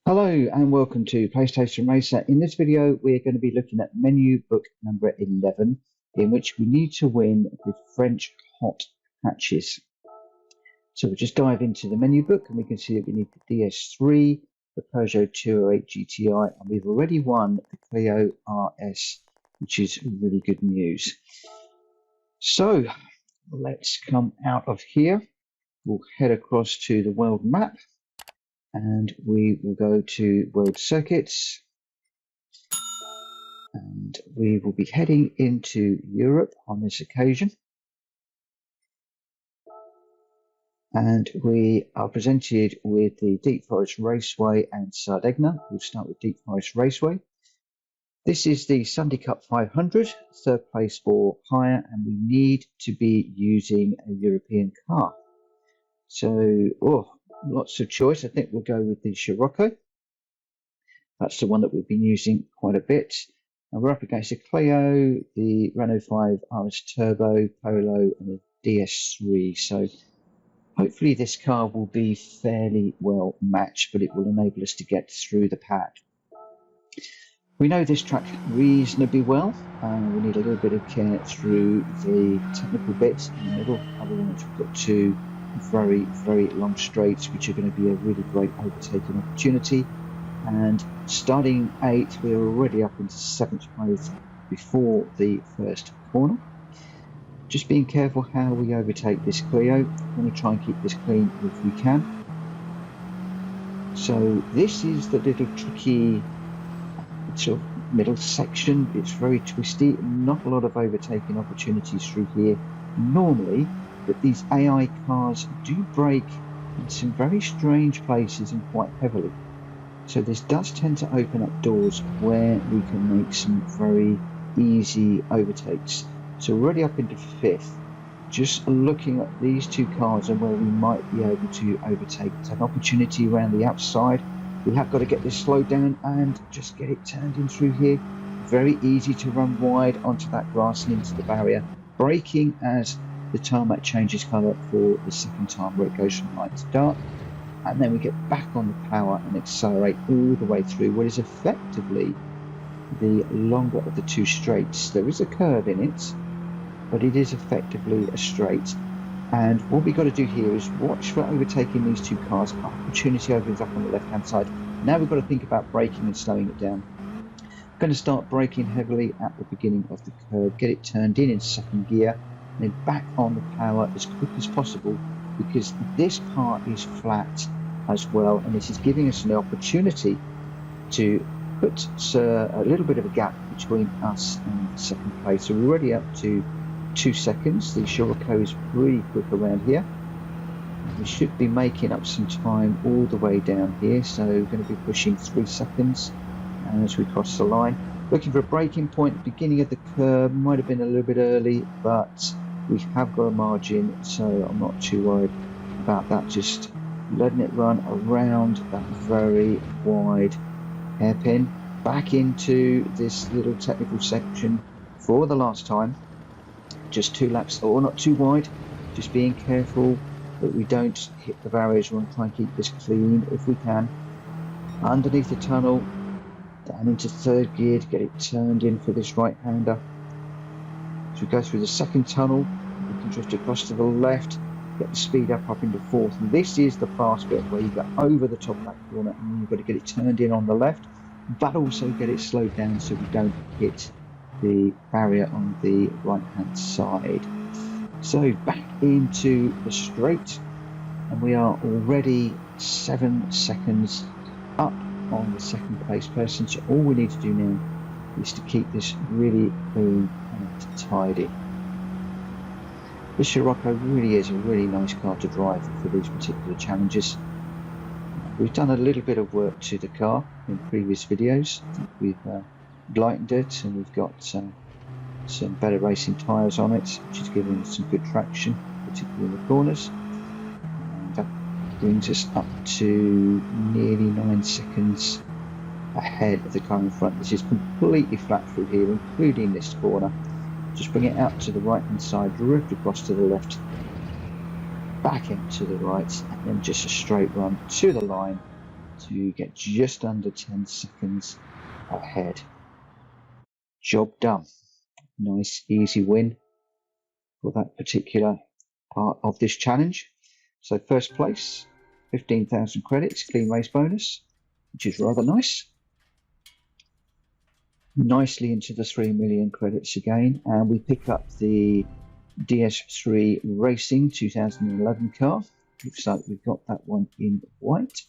Hello and welcome to PlayStation Racer. In this video we're going to be looking at menu book number 11, in which we need to win the French hot hatches. So we'll just dive into the menu book and we can see that we need the DS3, the Peugeot 208 GTI, and we've already won the Clio RS, which is really good news. So let's come out of here. We'll head across to the world map. And we will go to World Circuits, and we will be heading into Europe on this occasion. And we are presented with the Deep Forest Raceway and Sardegna. We'll start with Deep Forest Raceway. This is the Sunday Cup 500, third place for hire, and we need to be using a European car. So, lots of choice. I think we'll go with the Scirocco. That's the one that we've been using quite a bit. And we're up against a Clio, the Renault 5 RS Turbo, Polo, and a DS3. So hopefully this car will be fairly well matched, but it will enable us to get through the pack. We know this track reasonably well. We need a little bit of care through the technical bits in the middle. Otherwise, we've got two very, very long straights, which are going to be a really great overtaking opportunity. And starting 8th, we're already up into 7th place before the first corner. Just being careful how we overtake this Clio. We're going to try and keep this clean if we can. So this is the little tricky sort of middle section. It's very twisty, not a lot of overtaking opportunities through here normally, but these AI cars do brake in some very strange places and quite heavily. So this does tend to open up doors where we can make some very easy overtakes. So we're already up into 5th. Just looking at these two cars and where we might be able to overtake. There's an opportunity around the outside. We have got to get this slowed down and just get it turned in through here. Very easy to run wide onto that grass and into the barrier. Braking as the tarmac changes colour for the second time, where it goes from light to dark. And then we get back on the power and accelerate all the way through what is effectively the longer of the two straights. There is a curve in it, but it is effectively a straight. And what we've got to do here is watch for overtaking these two cars. Opportunity opens up on the left hand side. Now we've got to think about braking and slowing it down. I'm going to start braking heavily at the beginning of the curve, get it turned in second gear, and then back on the power as quick as possible, because this part is flat as well, and this is giving us an opportunity to put a little bit of a gap between us and second place. So we're already up to 2 seconds. The Scirocco is pretty quick around here. We should be making up some time all the way down here, so we're going to be pushing 3 seconds as we cross the line. Looking for a braking point at the beginning of the curve. Might have been a little bit early, but we have got a margin, so I'm not too worried about that. Just letting it run around that very wide hairpin, back into this little technical section for the last time. Just 2 laps, or not too wide, just being careful that we don't hit the barriers. We'll try and keep this clean if we can. Underneath the tunnel, down into 3rd gear to get it turned in for this right-hander. As we go through the second tunnel, we can drift across to the left, get the speed up into 4th. And this is the fast bit where you go over the top of that corner and you've got to get it turned in on the left, but also get it slowed down so we don't hit the barrier on the right hand side. So back into the straight, and we are already 7 seconds up on the second place person. So all we need to do now is to keep this really clean and tidy. The Scirocco really is a really nice car to drive for these particular challenges. We've done a little bit of work to the car in previous videos. We've lightened it, and we've got some better racing tyres on it, which is giving us some good traction, particularly in the corners. And that brings us up to nearly 9 seconds ahead of the car in front. This is completely flat through here, including this corner. Just bring it out to the right hand side, drift across to the left, back into the right, and then just a straight run to the line to get just under 10 seconds ahead. Job done. Nice easy win for that particular part of this challenge. So first place, 15,000 credits, clean race bonus, which is rather nice. Nicely into the 3 million credits again, and we pick up the DS3 Racing 2011 car. Looks like we've got that one in white.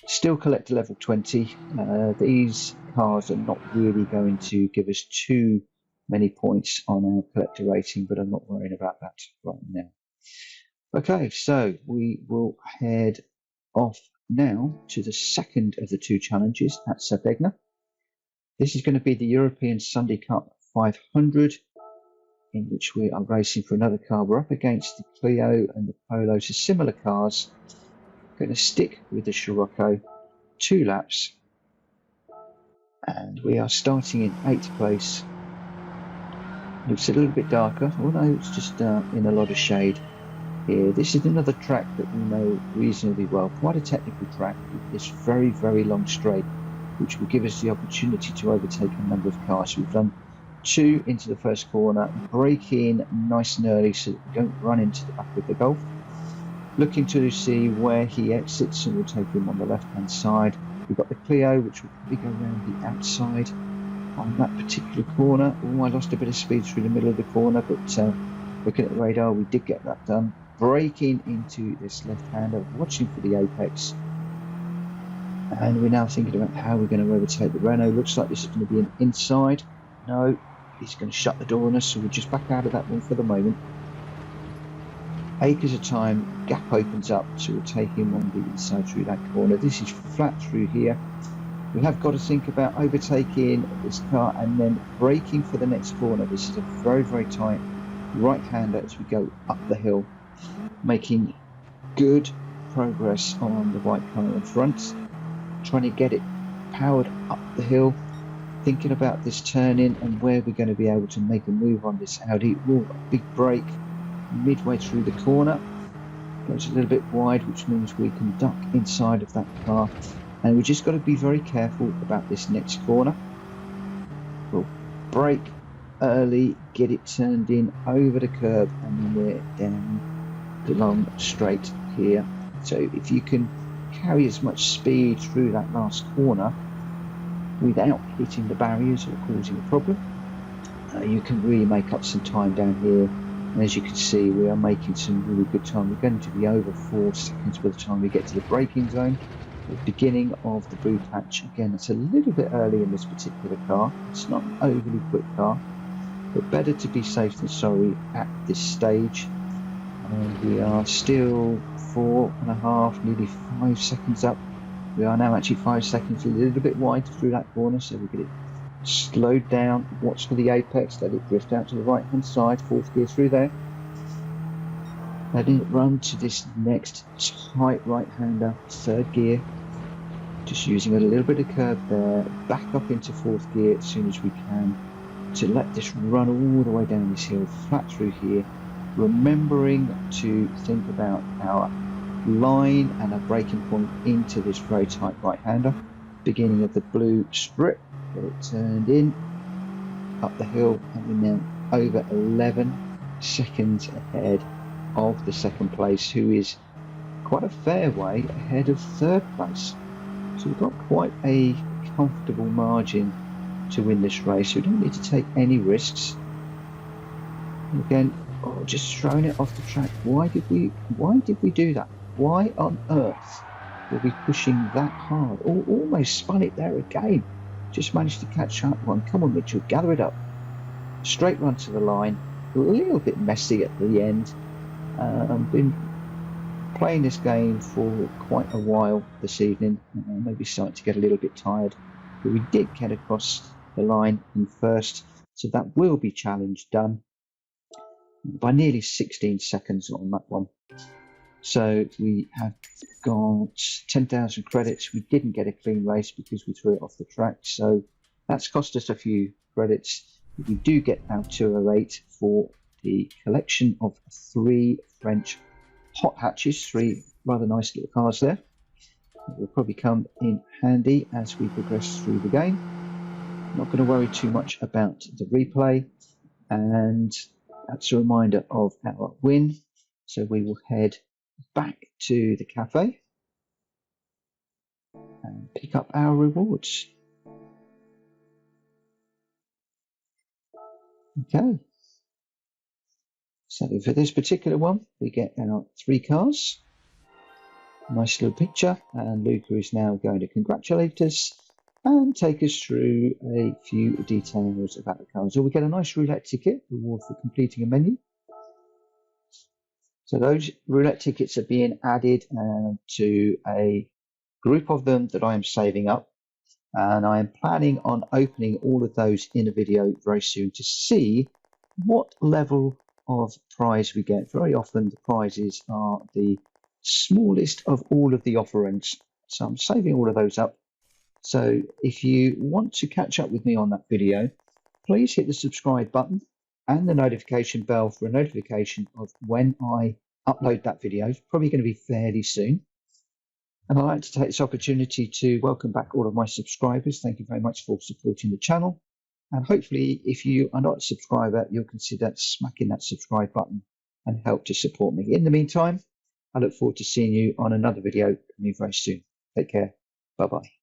Still collector level 20. These cars are not really going to give us too many points on our collector rating, but I'm not worrying about that right now. Okay, so we will head off now to the second of the two challenges at Sardegna. This is going to be the European Sunday Cup 500, in which we are racing for another car. We're up against the Clio and the Polo, so similar cars. Going to stick with the Scirocco, 2 laps, and we are starting in 8th place. Looks a little bit darker, although it's just in a lot of shade here. This is another track that we know reasonably well, quite a technical track with this very, very long straight, which will give us the opportunity to overtake a number of cars. We've done 2 into the first corner, brake in nice and early so that we don't run into the back of the Golf. Looking to see where he exits, and we'll take him on the left-hand side. We've got the Clio, which will probably go around the outside on that particular corner. Oh, I lost a bit of speed through the middle of the corner, but looking at the radar, we did get that done. Braking into this left-hander, watching for the apex. And we're now thinking about how we're going to overtake the Renault. Looks like this is going to be an inside. No, he's going to shut the door on us, so we'll just back out of that one for the moment. Acres of time, gap opens up, so we'll take him on the inside through that corner. This is flat through here. We have got to think about overtaking this car and then braking for the next corner. This is a very, very tight right-hander as we go up the hill, making good progress on the white car in front, trying to get it powered up the hill, thinking about this turn-in and where we're going to be able to make a move on this Audi. Ooh, a big break midway through the corner, goes a little bit wide, which means we can duck inside of that car, and we just got to be very careful about this next corner. We'll brake early, get it turned in over the curb, and then we're down the long straight here. So if you can carry as much speed through that last corner without hitting the barriers or causing a problem, you can really make up some time down here. And as you can see, we are making some really good time. We're going to be over 4 seconds by the time we get to the braking zone. The beginning of the blue patch. Again, it's a little bit early in this particular car. It's not an overly quick car, but better to be safe than sorry at this stage. And we are still 4.5, nearly 5 seconds up. We are now actually 5 seconds, a little bit wide through that corner, so we get it slowed down, watch for the apex, let it drift out to the right hand side, 4th gear through there, letting it run to this next tight right hander, 3rd gear, just using a little bit of curve there, back up into 4th gear as soon as we can to let this run all the way down this hill, flat through here, remembering to think about our line and our braking point into this very tight right hander, beginning of the blue strip. Get it turned in, up the hill, and we're now over 11 seconds ahead of the 2nd place, who is quite a fair way ahead of 3rd place. So we've got quite a comfortable margin to win this race. We don't need to take any risks. And again, just throwing it off the track. Why did we do that? Why on earth were we pushing that hard? Almost spun it there again. Just managed to catch that one. Come on, Mitchell, gather it up. Straight run to the line. A little bit messy at the end. Been playing this game for quite a while this evening. Maybe starting to get a little bit tired. But we did get across the line in first. So that will be challenge done by nearly 16 seconds on that one. So we have got 10,000 credits. We didn't get a clean race because we threw it off the track. So that's cost us a few credits. We do get our 208 for the collection of 3 French hot hatches, 3 rather nice little cars there. It will probably come in handy as we progress through the game. Not going to worry too much about the replay, and that's a reminder of our win. So we will head back to the cafe and pick up our rewards. Okay. So for this particular one, we get our 3 cars. Nice little picture, and Luca is now going to congratulate us and take us through a few details about the cars. So we get a nice roulette ticket, reward for completing a menu. So those roulette tickets are being added to a group of them that I am saving up, and I am planning on opening all of those in a video very soon to see what level of prize we get. Very often the prizes are the smallest of all of the offerings, so I'm saving all of those up. So if you want to catch up with me on that video, please hit the subscribe button and the notification bell for a notification of when I upload that video. It's probably going to be fairly soon. And I'd like to take this opportunity to welcome back all of my subscribers. Thank you very much for supporting the channel. And hopefully, if you are not a subscriber, you'll consider smacking that subscribe button and help to support me. In the meantime, I look forward to seeing you on another video coming very soon. Take care. Bye-bye.